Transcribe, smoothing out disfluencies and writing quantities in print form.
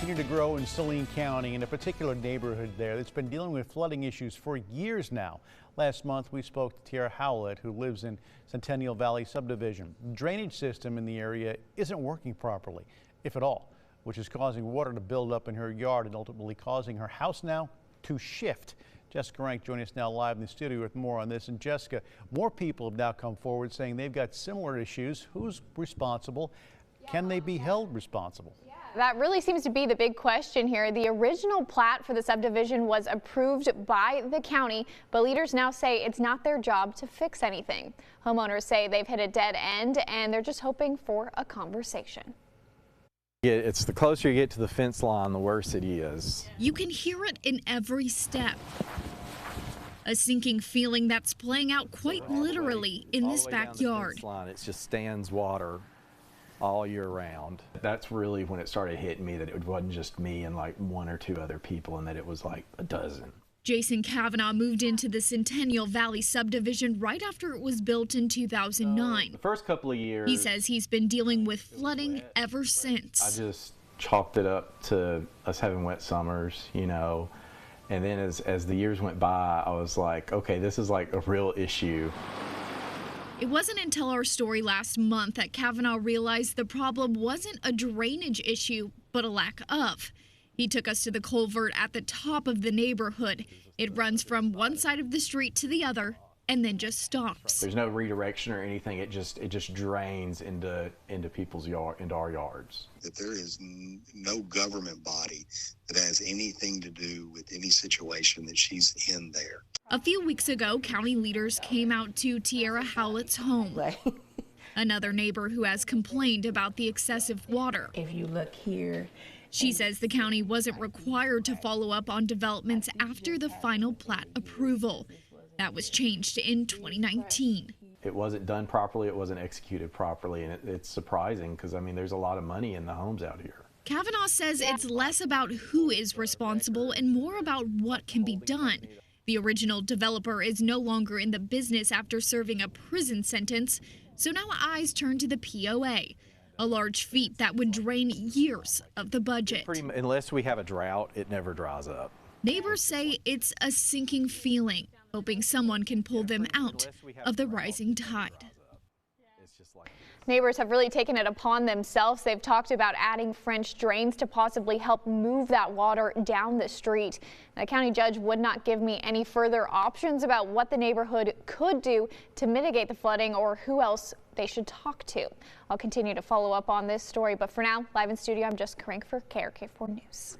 continue to grow in Saline County, in a particular neighborhood there that's been dealing with flooding issues for years now. Last month, we spoke to Tierra Howlett, who lives in Centennial Valley subdivision. The drainage system in the area isn't working properly, if at all, which is causing water to build up in her yard and ultimately causing her house now to shift. Jessica Rank joining us now live in the studio with more on this. And Jessica, more people have now come forward saying they've got similar issues. Who's responsible? Can they be held responsible? That really seems to be the big question here. The original plat for the subdivision was approved by the county, but leaders now say it's not their job to fix anything. Homeowners say they've hit a dead end and they're just hoping for a conversation. It's the closer you get to the fence line, the worse it is. You can hear it in every step. A sinking feeling that's playing out quite literally in this backyard. It just stands water all year round. That's really when it started hitting me that it wasn't just me and like one or two other people, and that it was like a dozen. Jason Kavanaugh moved into the Centennial Valley subdivision right after it was built in 2009. The first couple of years, he says he's been dealing with flooding ever since. I just chalked it up to us having wet summers, you know, and then as the years went by, I was like, okay, this is like a real issue. It wasn't until our story last month that Kavanaugh realized the problem wasn't a drainage issue, but a lack of. He took us to the culvert at the top of the neighborhood. It runs from one side of the street to the other and then just stops. There's no redirection or anything. It just drains into people's yard, into our yards. That there is no government body that has anything to do with any situation that she's in there. A few weeks ago, county leaders came out to Tierra Howlett's home. Another neighbor who has complained about the excessive water. If you look here, she says the county wasn't required to follow up on developments after the final plat approval. That was changed in 2019. It wasn't done properly, it wasn't executed properly, and it's surprising because, I mean, there's a lot of money in the homes out here. Kavanaugh says it's less about who is responsible and more about what can be done. The original developer is no longer in the business after serving a prison sentence, so now eyes turn to the POA, a large feat that would drain years of the budget. Unless we have a drought, it never dries up. Neighbors say it's a sinking feeling, hoping someone can pull them out of the rising tide. Neighbors have really taken it upon themselves. They've talked about adding French drains to possibly help move that water down the street. The county judge would not give me any further options about what the neighborhood could do to mitigate the flooding or who else they should talk to. I'll continue to follow up on this story, but for now, live in studio, I'm Jessica Rank for KARK 4 News.